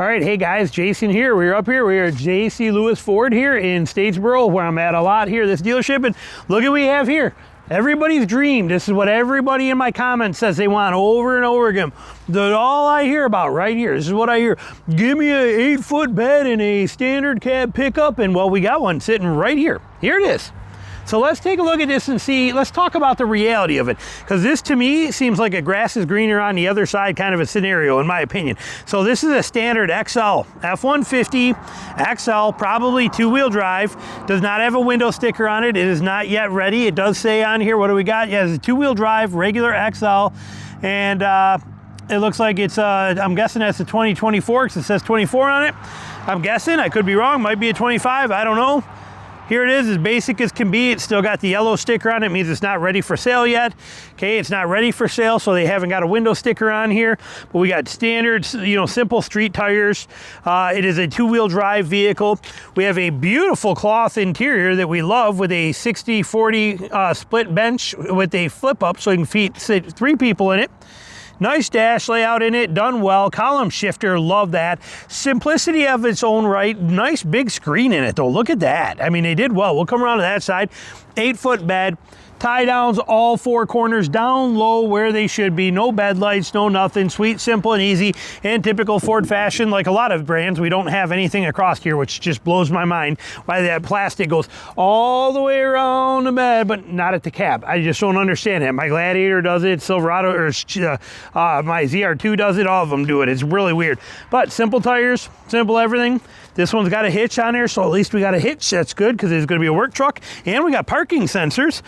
All right, hey guys, Jason here. We're up here. We're at J.C. Lewis Ford here in Statesboro, where I'm at a lot here, this dealership. And look at what we have here. Everybody's dream. This is what everybody in my comments says they want over and over again. That's all I hear about right here. This is what I hear. Give me a 8-foot bed and a standard cab pickup. And well, we got one sitting right here. Here it is. So let's take a look at this and see, let's talk about the reality of it. Because this to me seems like a grass is greener on the other side kind of a scenario, in my opinion. So this is a standard XL, F150 XL, probably two-wheel drive. Does not have a window sticker on it. It is not yet ready. It does say on here, what do we got? Yeah, it's a two-wheel drive, regular XL. And it looks like it's, I'm guessing that's a 2024 because it says 24 on it. I'm guessing, I could be wrong, might be a 25, I don't know. Here it is, as basic as can be. It's still got the yellow sticker on it. It means it's not ready for sale yet. Okay, it's not ready for sale, so they haven't got a window sticker on here. But we got standard, simple street tires. It is a two-wheel drive vehicle. We have a beautiful cloth interior that we love with a 60-40 split bench with a flip up so you can fit 3 people in it. Nice dash layout in it, done well. Column shifter, love that. Simplicity of its own right. Nice big screen in it though, look at that. I mean, they did well. We'll come around to that side. 8-foot bed. Tie downs all 4 corners, down low where they should be. No bed lights, no nothing. Sweet, simple, and easy. In typical Ford fashion, like a lot of brands, we don't have anything across here, which just blows my mind. Why that plastic goes all the way around the bed, but not at the cab. I just don't understand it. My Gladiator does it, Silverado, or my ZR2 does it. All of them do it. It's really weird. But simple tires, simple everything. This one's got a hitch on here, so at least we got a hitch. That's good because it's going to be a work truck. And we got parking sensors.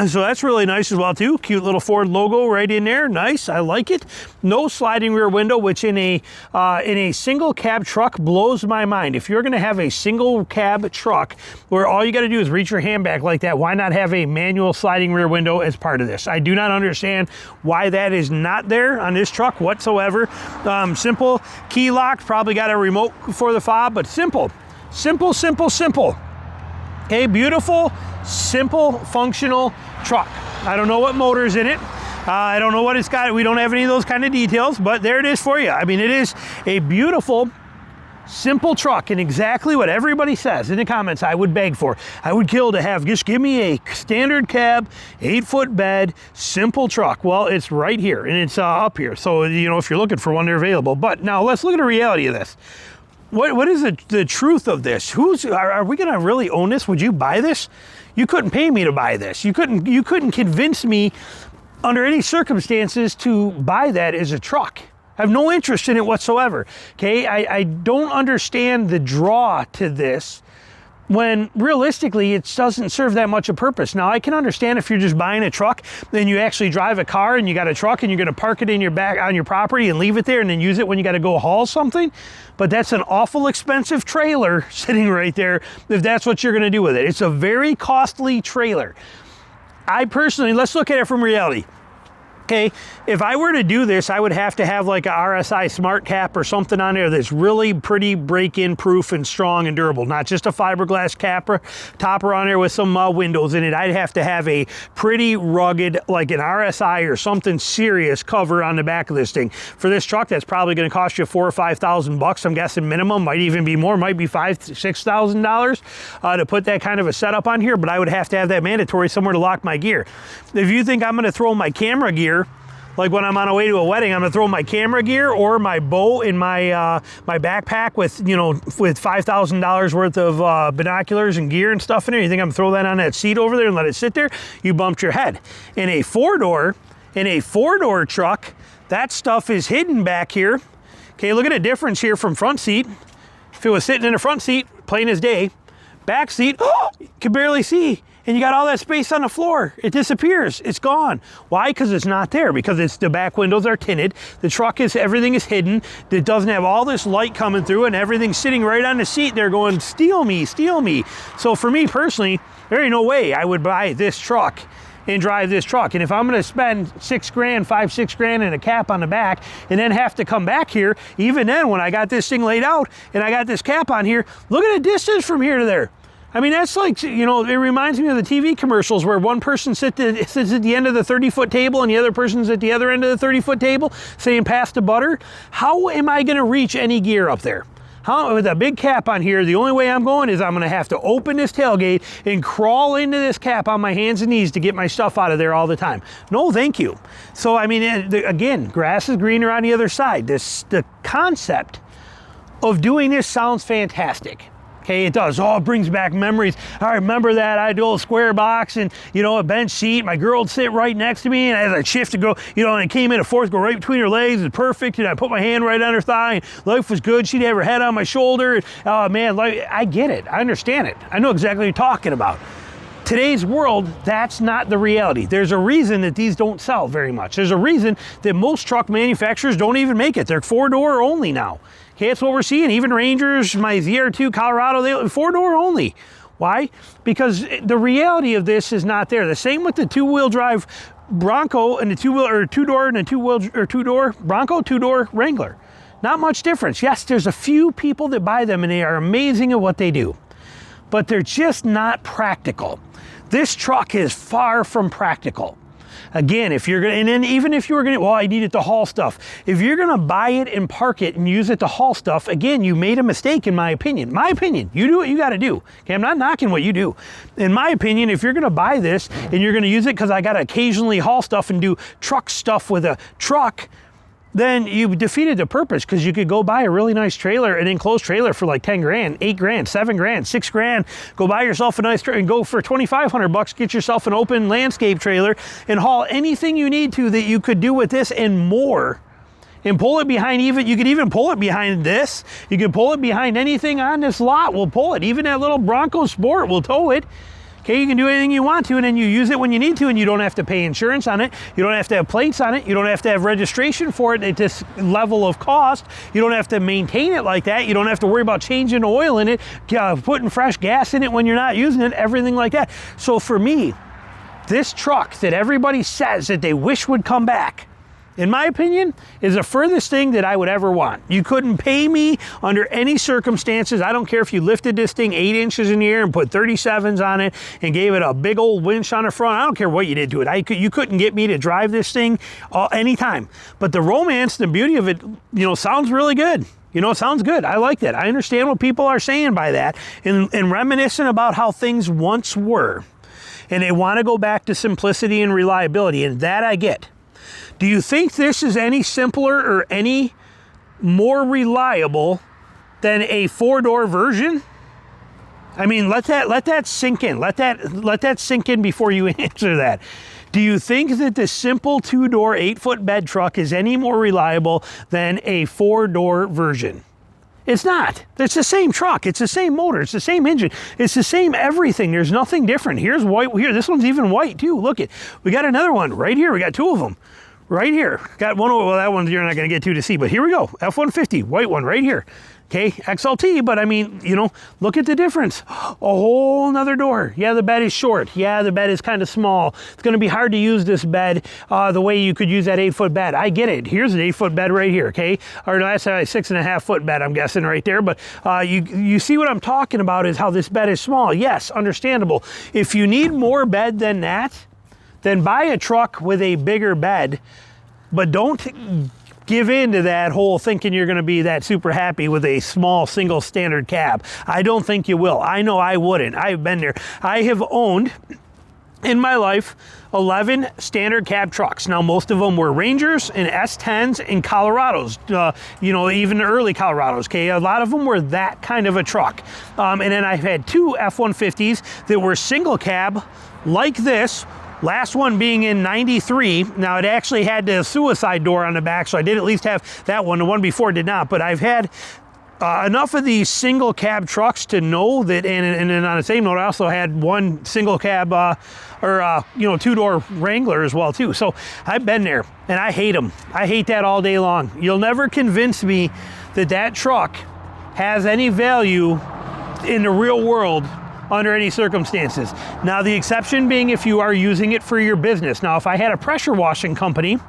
So that's really nice as well too. Cute little Ford logo right in there. Nice, I like it. No sliding rear window, which in a single cab truck blows my mind. If you're going to have a single cab truck where all you got to do is reach your hand back like that, why not have a manual sliding rear window as part of this? I do not understand why that is not there on this truck whatsoever. Simple key lock, probably got a remote for the fob, but simple, simple, simple, simple. Okay, beautiful, simple, functional truck. I don't know what motor's in it. I don't know what it's got. We don't have any of those kind of details, but there it is for you. I mean, it is a beautiful, simple truck and exactly what everybody says in the comments I would beg for. I would kill to have. Just give me a standard cab, 8-foot bed, simple truck. Well, it's right here and it's up here. So, if you're looking for one, they're available. But now let's look at the reality of this. What is the truth of this? Are we going to really own this? Would you buy this? You couldn't pay me to buy this. You couldn't convince me under any circumstances to buy that as a truck. I have no interest in it whatsoever. Okay, I don't understand the draw to this when realistically it doesn't serve that much a purpose. Now I can understand if you're just buying a truck, then you actually drive a car and you got a truck and you're going to park it in your back on your property and leave it there and then use it when you got to go haul something. But that's an awful expensive trailer sitting right there if that's what you're going to do with it. It's a very costly trailer. I personally, let's look at it from reality. Okay, if I were to do this, I would have to have like a RSI smart cap or something on there that's really pretty break-in proof and strong and durable, not just a fiberglass topper on there with some windows in it. I'd have to have a pretty rugged, like an RSI or something serious cover on the back of this thing. For this truck, that's probably going to cost you $4,000 or $5,000. I'm guessing minimum, might even be more, might be $5,000 to $6,000 to put that kind of a setup on here. But I would have to have that mandatory somewhere to lock my gear. If you think I'm going to throw my camera gear, like when I'm on the way to a wedding, I'm gonna throw my camera gear or my bow in my my backpack with with $5,000 worth of binoculars and gear and stuff in there. You think I'm gonna throw that on that seat over there and let it sit there? You bumped your head. In a four-door truck, that stuff is hidden back here. Okay, look at the difference here from front seat. If it was sitting in the front seat, plain as day, back seat, you can barely see. And you got all that space on the floor. It disappears, it's gone. Why? Because it's not there, because the back windows are tinted. The truck everything is hidden. It doesn't have all this light coming through and everything's sitting right on the seat. They're going, steal me, steal me. So for me personally, there ain't no way I would buy this truck and drive this truck. And if I'm gonna spend $6,000 and a cap on the back and then have to come back here, even then when I got this thing laid out and I got this cap on here, look at the distance from here to there. I mean, that's like, you know, it reminds me of the TV commercials where one person sits at the end of the 30-foot table and the other person's at the other end of the 30-foot table saying, pass the butter. How am I going to reach any gear up there? How, with a big cap on here, the only way I'm going is I'm going to have to open this tailgate and crawl into this cap on my hands and knees to get my stuff out of there all the time. No, thank you. So, I mean, again, grass is greener on the other side. The concept of doing this sounds fantastic. Okay, it does. Oh, it brings back memories. I remember that ideal square box and, you know, a bench seat. My girl would sit right next to me, and as I shift to go, you know, and it came in a fourth, go right between her legs. It's perfect. And I put my hand right on her thigh, and life was good. She'd have her head on my shoulder. Oh, man, I get it. I understand it. I know exactly what you're talking about. Today's world, that's not the reality. There's a reason that these don't sell very much. There's a reason that most truck manufacturers don't even make it. They're 4-door only now. Okay, that's what we're seeing. Even Rangers, my ZR2 Colorado, they 4-door only. Why? Because the reality of this is not there. The same with the 2-wheel drive Bronco and the 2-door and the 2-door Bronco, 2-door Wrangler. Not much difference. Yes, there's a few people that buy them and they are amazing at what they do, but they're just not practical. This truck is far from practical. Again, if you're gonna, and then even if you were gonna, well, I need it to haul stuff. If you're gonna buy it and park it and use it to haul stuff, again, you made a mistake in my opinion. My opinion, you do what you gotta do. Okay, I'm not knocking what you do. In my opinion, if you're gonna buy this and you're gonna use it because I gotta occasionally haul stuff and do truck stuff with a truck, then you defeated the purpose, because you could go buy a really nice trailer, an enclosed trailer for like 10 grand, 8 grand, 7 grand, 6 grand. Go buy yourself a nice trailer and go for 2,500 bucks, get yourself an open landscape trailer and haul anything you need to that you could do with this and more. And pull it behind you could even pull it behind this. You could pull it behind anything on this lot. We'll pull it. Even that little Bronco Sport, we'll tow it. Okay, you can do anything you want to, and then you use it when you need to, and you don't have to pay insurance on it. You don't have to have plates on it. You don't have to have registration for it at this level of cost. You don't have to maintain it like that. You don't have to worry about changing oil in it, putting fresh gas in it when you're not using it, everything like that. So for me, this truck that everybody says that they wish would come back, in my opinion, is the furthest thing that I would ever want. You couldn't pay me under any circumstances. I don't care if you lifted this thing 8 inches in the air and put 37s on it and gave it a big old winch on the front. I don't care what you did to it. You couldn't get me to drive this thing anytime. But the romance, the beauty of it, you know, sounds really good. You know, it sounds good. I like that. I understand what people are saying by that and reminiscing about how things once were. And they want to go back to simplicity and reliability, and that I get. Do you think this is any simpler or any more reliable than a 4-door version? I mean, let that sink in. Let that sink in before you answer that. Do you think that the simple 2-door 8-foot bed truck is any more reliable than a 4-door version? It's not. It's the same truck. It's the same motor. It's the same engine. It's the same everything. There's nothing different. Here's white here. This one's even white too. Look it. We got another one right here. We got 2 of them. Right here. Got one, well, that one you're not going to get to see, but here we go. F150, white one right here. Okay, XLT, but I mean, you know, look at the difference. A whole nother door. Yeah, the bed is short. Yeah, the bed is kind of small. It's going to be hard to use this bed the way you could use that 8-foot bed. I get it. Here's an 8-foot bed right here, okay? Or that's a 6.5-foot bed, I'm guessing right there. But you see what I'm talking about is how this bed is small. Yes, understandable. If you need more bed than that, then buy a truck with a bigger bed, but don't give in to that whole thinking you're going to be that super happy with a small single standard cab. I don't think you will. I know I wouldn't. I've been there. I have owned in my life 11 standard cab trucks. Now, most of them were Rangers and S10s and Colorados, you know, even the early Colorados, okay? A lot of them were that kind of a truck. And then I've had 2 F-150s that were single cab like this. Last one being in 93. Now, it actually had the suicide door on the back, so I did at least have that one. The one before did not, but I've had enough of these single cab trucks to know that, and then on the same note, I also had one single cab you know, 2-door Wrangler as well too. So I've been there and I hate them. I hate that all day long. You'll never convince me that that truck has any value in the real world under any circumstances. Now, the exception being if you are using it for your business. Now, if I had a pressure washing company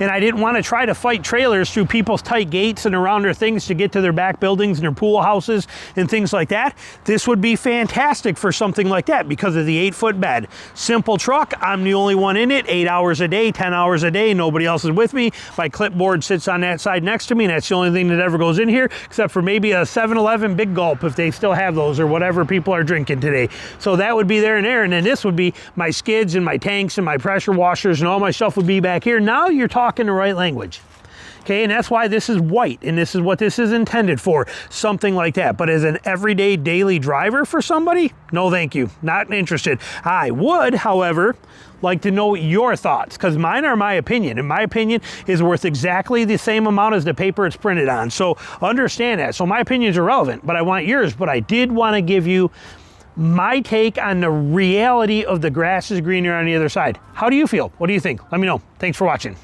and I didn't want to try to fight trailers through people's tight gates and around their things to get to their back buildings and their pool houses and things like that, this would be fantastic for something like that because of the 8-foot bed. Simple truck, I'm the only one in it, 8 hours a day, 10 hours a day, nobody else is with me. My clipboard sits on that side next to me, and that's the only thing that ever goes in here, except for maybe a 7-Eleven Big Gulp if they still have those or whatever people are drinking today. So that would be there and there, and then this would be my skids and my tanks and my pressure washers and all my stuff would be back here. Now you're talking the right language. Okay, and that's why this is white, and this is what this is intended for, something like that. But as an everyday daily driver for somebody, no thank you, not interested. I would, however, like to know your thoughts, because mine are my opinion, and my opinion is worth exactly the same amount as the paper it's printed on. So understand that. So my opinions are relevant, but I want yours. But I did want to give you my take on the reality of the grass is greener on the other side. How do you feel? What do you think? Let me know. Thanks for watching.